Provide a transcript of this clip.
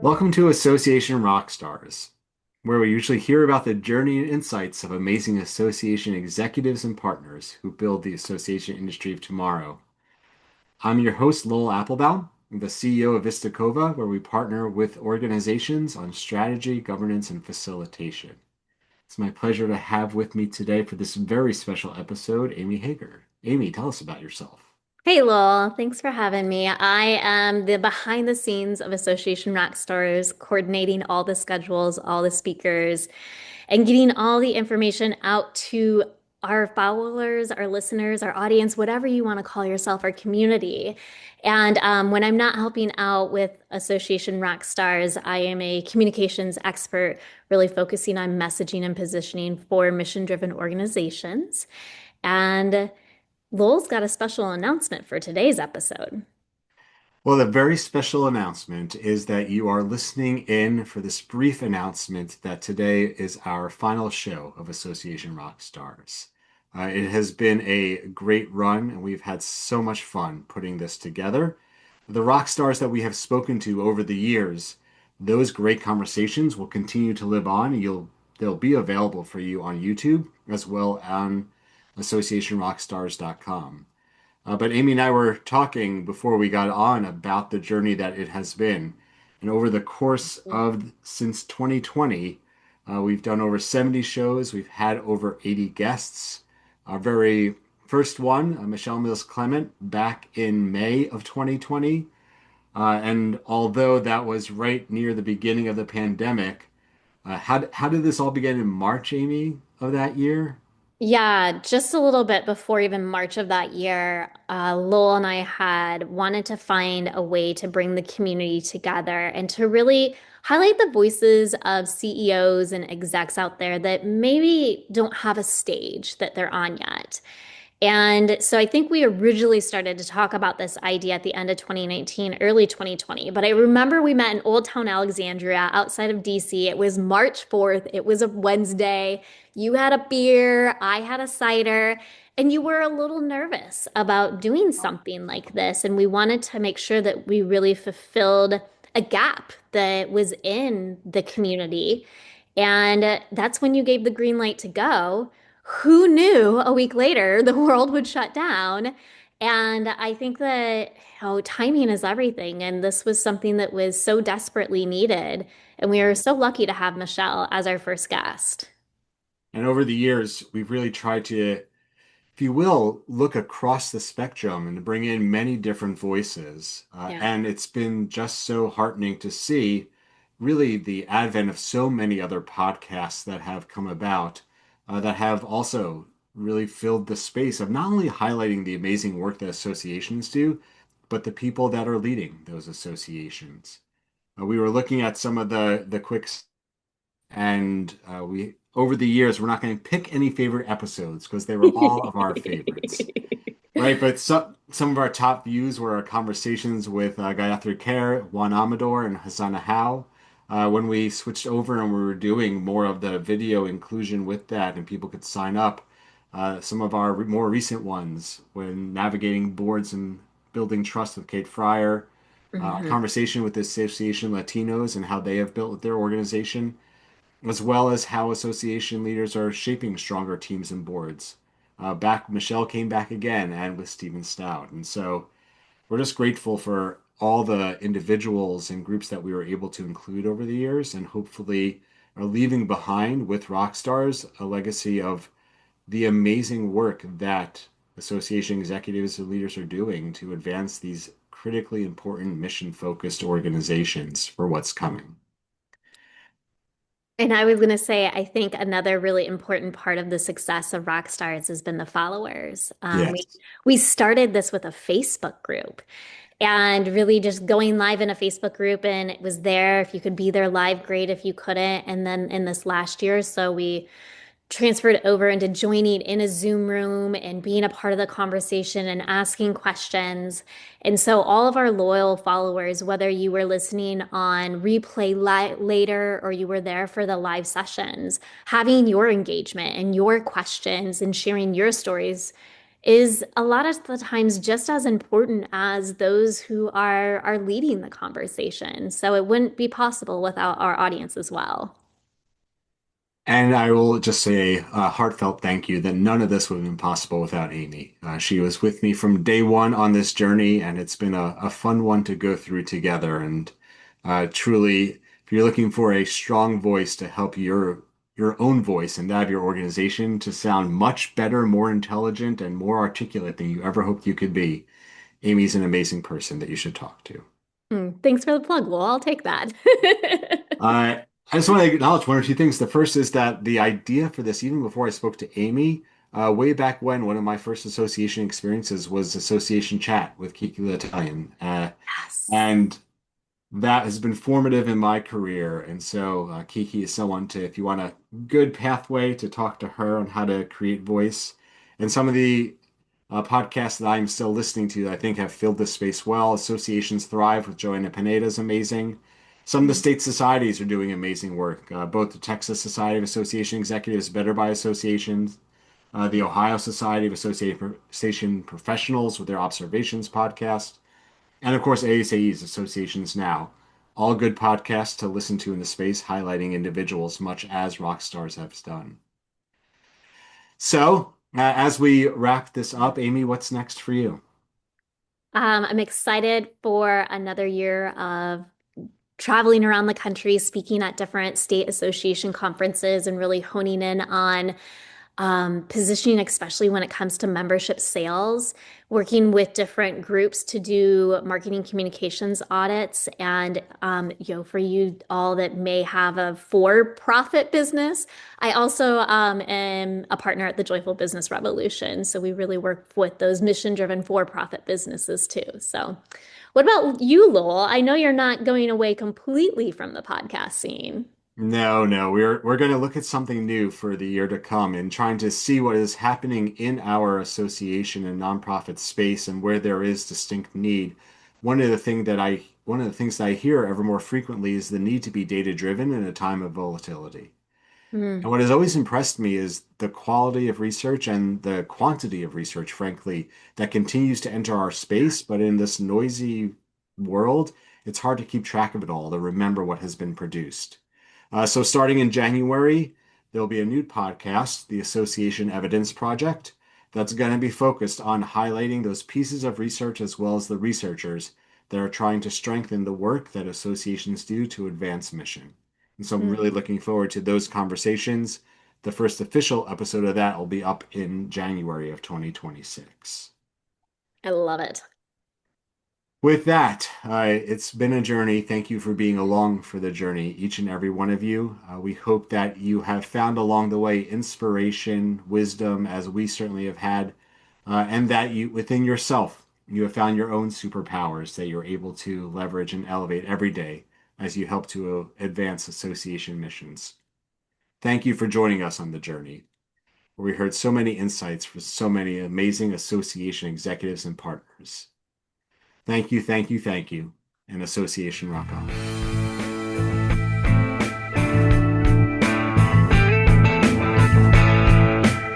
Welcome to Association Rockstars, where we usually hear about the journey and insights of amazing association executives and partners who build the association industry of tomorrow. I'm your host, Lowell Aplebaum, the CEO of Vistacova, where we partner with organizations on strategy, governance, and facilitation. It's my pleasure to have with me today for this very special episode, Amy Hager. Amy, tell us about yourself. Hey Lowell, thanks for having me. I am the behind the scenes of Association Rockstars, coordinating all the schedules, all the speakers, and getting all the information out to our followers, our listeners, our audience, whatever you want to call yourself, our community. And when I'm not helping out with Association Rockstars, I am a communications expert, really focusing on messaging and positioning for mission-driven organizations. And Lowell's got a special announcement for today's episode. Well, the very special announcement is that you are listening in for this brief announcement that today is our final show of Association Rockstars. It has been a great run, and we've had so much fun putting this together. The rock stars that we have spoken to over the years, those great conversations will continue to live on. They'll be available for you on YouTube as well on associationrockstars.com. But Amy and I were talking before we got on about the journey that it has been. And over the course of since 2020, we've done over 70 shows. We've had over 80 guests. Our very first one, Michelle Mills Clement, back in May of 2020. And although that was right near the beginning of the pandemic, how did this all begin in March, Amy, of that year? Yeah, just a little bit before even March of that year, Lowell and I had wanted to find a way to bring the community together and to really highlight the voices of CEOs and execs out there that maybe don't have a stage that they're on yet. And so I think we originally started to talk about this idea at the end of 2019, early 2020. But I remember we met in Old Town Alexandria outside of DC. It was March 4th. It was a Wednesday. You had a beer, I had a cider, and you were a little nervous about doing something like this. And we wanted to make sure that we really fulfilled a gap that was in the community. And that's when you gave the green light to go. Who knew a week later the world would shut down? And I think that timing is everything. And this was something that was so desperately needed. And we are so lucky to have Michelle as our first guest. And over the years, we've really tried to, if you will, look across the spectrum and bring in many different voices. Yeah. And it's been just so heartening to see really the advent of so many other podcasts that have come about that have also really filled the space of not only highlighting the amazing work that associations do, but the people that are leading those associations. We were looking at some of the quick and we over the years we're not going to pick any favorite episodes because they were all of our favorites, right? But some of our top views were our conversations with Gayatri Kher, Juan Amador, and Hasana Howe. When we switched over and we were doing more of the video inclusion with that, and people could sign up, some of our more recent ones when navigating boards and building trust with Kate Fryer, a Mhm. conversation with the Association Latinos and how they have built their organization, as well as how association leaders are shaping stronger teams and boards. Michelle came back again, and with Stephen Stout. And so we're just grateful for all the individuals and groups that we were able to include over the years, and hopefully are leaving behind with Rockstars a legacy of the amazing work that association executives and leaders are doing to advance these critically important mission focused organizations for what's coming. And I was going to say, I think another really important part of the success of Rockstars has been the followers. Yes. We started this with a Facebook group and really just going live in a Facebook group, and it was there. If you could be there live, great. If you couldn't, and then in this last year, so we transferred over into joining in a Zoom room and being a part of the conversation and asking questions. And so, all of our loyal followers, whether you were listening on replay later or you were there for the live sessions, having your engagement and your questions and sharing your stories is a lot of the times just as important as those who are leading the conversation. So it wouldn't be possible without our audience as well. And I will just say a heartfelt thank you that none of this would have been possible without Amy. She was with me from day one on this journey, and it's been a fun one to go through together. And truly, if you're looking for a strong voice to help your own voice and that of your organization to sound much better, more intelligent, and more articulate than you ever hoped you could be, Amy's an amazing person that you should talk to. Thanks for the plug, Lowell. I'll take that. I just want to acknowledge one or two things. The first is that the idea for this, even before I spoke to Amy, way back when, one of my first association experiences was association chat with Kiki the Italian. Yes. And that has been formative in my career. And so Kiki is someone to, if you want a good pathway to talk to her on how to create voice. And some of the podcasts that I'm still listening to, I think, have filled this space well. Associations Thrive with Joanna Pineda is amazing. Some of the Mm, state societies are doing amazing work. Both the Texas Society of Association Executives, Better by Associations, the Ohio Society of Association Professionals with their Observations podcast, and of course ASAE's Associations Now. All good podcasts to listen to in the space, highlighting individuals much as Rockstars have done. So, as we wrap this up, Amy, what's next for you? I'm excited for another year of traveling around the country, speaking at different state association conferences, and really honing in on positioning, especially when it comes to membership sales, working with different groups to do marketing communications audits. And, for you all that may have a for-profit business, I also am a partner at the Joyful Business Revolution. So we really work with those mission-driven for-profit businesses too. So what about you, Lowell? I know you're not going away completely from the podcast scene. No, no, we're going to look at something new for the year to come and trying to see what is happening in our association and nonprofit space and where there is distinct need. One of the things that I hear ever more frequently is the need to be data driven in a time of volatility. And Mm, what has always impressed me is the quality of research and the quantity of research, frankly, that continues to enter our space. But in this noisy world, it's hard to keep track of it all, to remember what has been produced. So, starting in January, there'll be a new podcast, the Association Evidence Project, that's going to be focused on highlighting those pieces of research as well as the researchers that are trying to strengthen the work that associations do to advance mission. And so I'm really mm. looking forward to those conversations. The first official episode of that will be up in January of 2026. I love it. With that, it's been a journey. Thank you for being along for the journey, each and every one of you. We hope that you have found along the way inspiration, wisdom, as we certainly have had, and that you, within yourself, you have found your own superpowers that you're able to leverage and elevate every day as you help to advance association missions. Thank you for joining us on the journey, where we heard so many insights from so many amazing association executives and partners. Thank you, thank you, thank you, and Association Rock On.